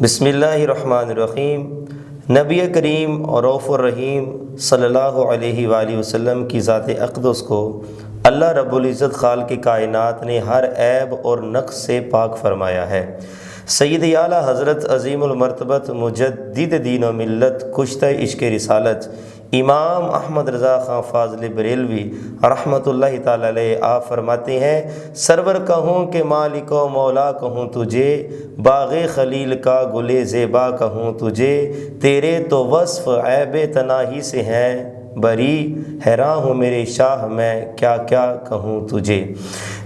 بسم اللہ الرحمن الرحیم۔ نبی کریم اور رؤوف الرحیم صلی اللہ علیہ وآلہ وسلم کی ذات اقدس کو اللہ رب العزت خالق کائنات نے ہر عیب اور نقص سے پاک فرمایا ہے۔ سید اعلیٰ حضرت عظیم المرتبت مجدد دین و ملت کشتہ عشق رسالت امام احمد رضا خان فاضل بریلوی رحمۃ اللہ تعالی علیہ آپ فرماتے ہیں، سرور کہوں کہ مالک و مولا کہوں تجھے، باغ خلیل کا گلے زیبا کہوں تجھے، تیرے تو وصف عیب تناہی سے ہیں بری، حیران ہوں میرے شاہ میں کیا کیا کہوں تجھے۔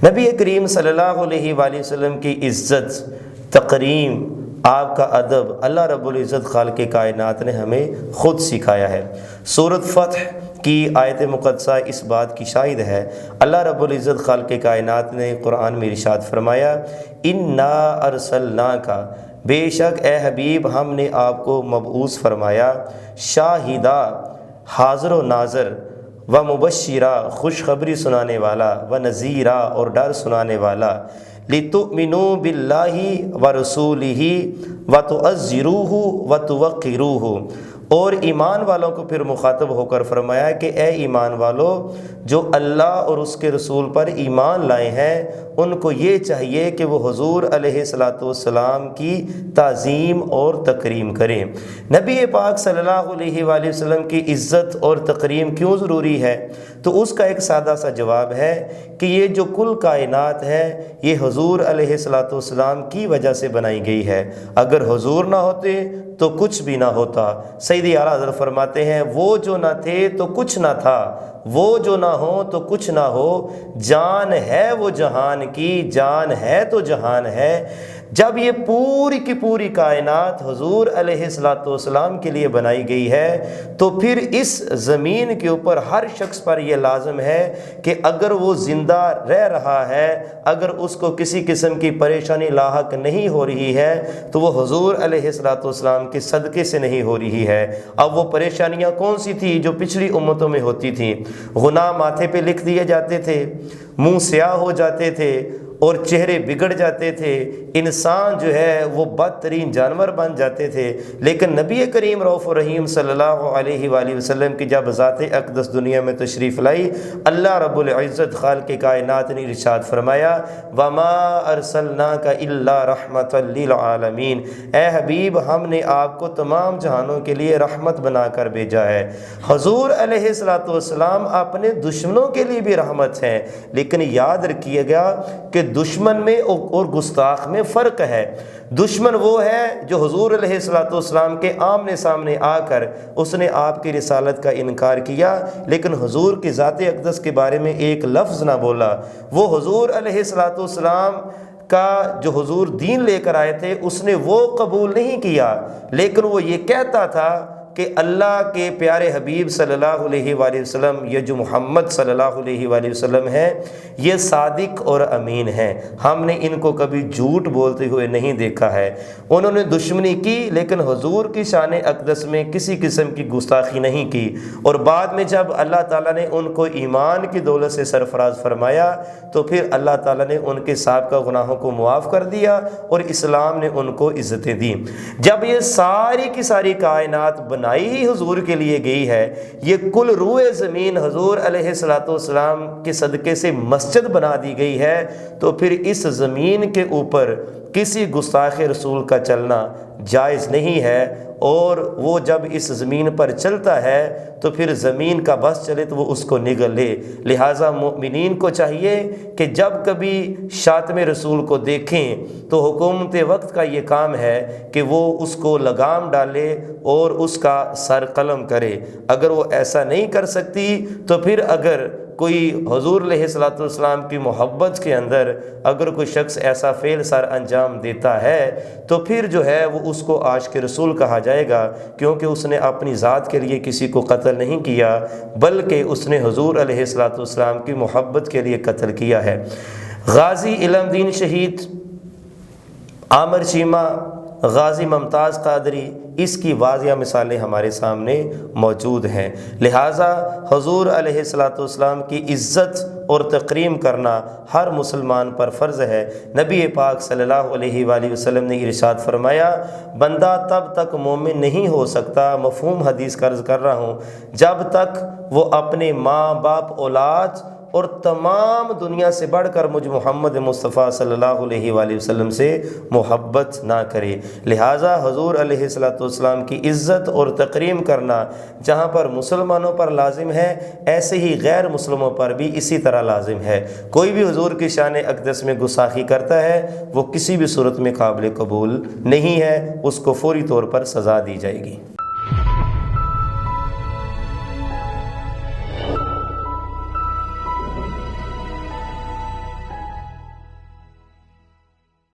نبی کریم صلی اللہ علیہ وآلہ وسلم کی عزت، تکریم، آپ کا ادب اللہ رب العزت خالق کائنات نے ہمیں خود سکھایا ہے۔ سورۃ فتح کی آیت مقدسہ اس بات کی شاہد ہے۔ اللہ رب العزت خالق کائنات نے قرآن میں ارشاد فرمایا، انا ارسلناک، بے شک اے حبیب ہم نے آپ کو مبعوث فرمایا، شاہدہ، حاضر و ناظر، و مبشرہ، خوشخبری سنانے والا، و نذیرہ، اور ڈر سنانے والا، لِتُؤْمِنُوا بِاللَّهِ وَرَسُولِهِ وَتُعَزِّرُوهُ وَتُوَقِّرُوهُ، اور ایمان والوں کو پھر مخاطب ہو کر فرمایا کہ اے ایمان والو، جو اللہ اور اس کے رسول پر ایمان لائے ہیں ان کو یہ چاہیے کہ وہ حضور علیہ السلام کی تعظیم اور تکریم کریں۔ نبی پاک صلی اللہ علیہ وآلہ وسلم کی عزت اور تکریم کیوں ضروری ہے؟ تو اس کا ایک سادہ سا جواب ہے کہ یہ جو کل کائنات ہے یہ حضور علیہ السلام کی وجہ سے بنائی گئی ہے۔ اگر حضور نہ ہوتے تو کچھ بھی نہ ہوتا۔ سید اعلیٰ حضرت فرماتے ہیں، وہ جو نہ تھے تو کچھ نہ تھا، وہ جو نہ ہو تو کچھ نہ ہو، جان ہے وہ جہان کی، جان ہے تو جہان ہے۔ جب یہ پوری کی پوری کائنات حضور علیہ السلام کے لیے بنائی گئی ہے تو پھر اس زمین کے اوپر ہر شخص پر یہ لازم ہے کہ اگر وہ زندہ رہ رہا ہے، اگر اس کو کسی قسم کی پریشانی لاحق نہیں ہو رہی ہے تو وہ حضور علیہ السلام کے صدقے سے نہیں ہو رہی ہے۔ اب وہ پریشانیاں کون سی تھی جو پچھلی امتوں میں ہوتی تھیں؟ گناہ ماتھے پہ لکھ دیے جاتے تھے، منہ سیاہ ہو جاتے تھے اور چہرے بگڑ جاتے تھے، انسان جو ہے وہ بدترین جانور بن جاتے تھے۔ لیکن نبی کریم رؤوف الرحیم صلی اللہ علیہ وآلہ وسلم کی جب ذات اقدس دنیا میں تشریف لائی، اللہ رب العزت خالق کائنات نے ارشاد فرمایا، وما ارسلناک الا رحمۃ للعالمین، اے حبیب ہم نے آپ کو تمام جہانوں کے لیے رحمت بنا کر بھیجا ہے۔ حضور علیہ السلام اپنے دشمنوں کے لیے بھی رحمت ہیں، لیکن یاد رکھیے گا کہ دشمن میں اور گستاخ میں فرق ہے۔ دشمن وہ ہے جو حضور علیہ السلام کے آمنے سامنے آ کر اس نے آپ کی رسالت کا انکار کیا لیکن حضور کی ذات اقدس کے بارے میں ایک لفظ نہ بولا۔ وہ حضور علیہ السلام کا جو حضور دین لے کر آئے تھے اس نے وہ قبول نہیں کیا، لیکن وہ یہ کہتا تھا کہ اللہ کے پیارے حبیب صلی اللہ علیہ وآلہ وسلم، یہ جو محمد صلی اللہ علیہ وآلہ وسلم ہے یہ صادق اور امین ہیں، ہم نے ان کو کبھی جھوٹ بولتے ہوئے نہیں دیکھا ہے۔ انہوں نے دشمنی کی لیکن حضور کی شان اقدس میں کسی قسم کی گستاخی نہیں کی، اور بعد میں جب اللہ تعالیٰ نے ان کو ایمان کی دولت سے سرفراز فرمایا تو پھر اللہ تعالیٰ نے ان کے سابقہ گناہوں کو معاف کر دیا اور اسلام نے ان کو عزتیں دی۔ جب یہ ساری کی ساری کائنات بنائی ہی حضور کے لیے گئی ہے، یہ کل روئے زمین حضور علیہ السلام کے صدقے سے مسجد بنا دی گئی ہے، تو پھر اس زمین کے اوپر کسی گستاخ رسول کا چلنا جائز نہیں ہے، اور وہ جب اس زمین پر چلتا ہے تو پھر زمین کا بس چلے تو وہ اس کو نگل لے۔ لہٰذا مومنین کو چاہیے کہ جب کبھی شاتم رسول کو دیکھیں تو حکومت وقت کا یہ کام ہے کہ وہ اس کو لگام ڈالے اور اس کا سر قلم کرے۔ اگر وہ ایسا نہیں کر سکتی تو پھر اگر کوئی حضور علیہ السلام کی محبت کے اندر اگر کوئی شخص ایسا فعل سر انجام دیتا ہے تو پھر جو ہے وہ اس کو عاشق رسول کہا جائے گا، کیونکہ اس نے اپنی ذات کے لیے کسی کو قتل نہیں کیا بلکہ اس نے حضور علیہ السلام کی محبت کے لیے قتل کیا ہے۔ غازی علم دین شہید عامر چیمہ غازی ممتاز قادری، اس کی واضح مثالیں ہمارے سامنے موجود ہیں۔ لہٰذا حضور علیہ الصلاۃ والسلام کی عزت اور تکریم کرنا ہر مسلمان پر فرض ہے۔ نبی پاک صلی اللہ علیہ وآلہ وسلم نے ارشاد فرمایا، بندہ تب تک مومن نہیں ہو سکتا، مفہوم حدیث کا عرض کر رہا ہوں، جب تک وہ اپنے ماں باپ، اولاد اور تمام دنیا سے بڑھ کر مجھ محمد مصطفیٰ صلی اللہ علیہ وآلہ وسلم سے محبت نہ کرے۔ لہٰذا حضور علیہ الصلاۃ والسلام کی عزت اور تکریم کرنا جہاں پر مسلمانوں پر لازم ہے، ایسے ہی غیر مسلموں پر بھی اسی طرح لازم ہے۔ کوئی بھی حضور کی شان اقدس میں گستاخی کرتا ہے، وہ کسی بھی صورت میں قابل قبول نہیں ہے، اس کو فوری طور پر سزا دی جائے گی۔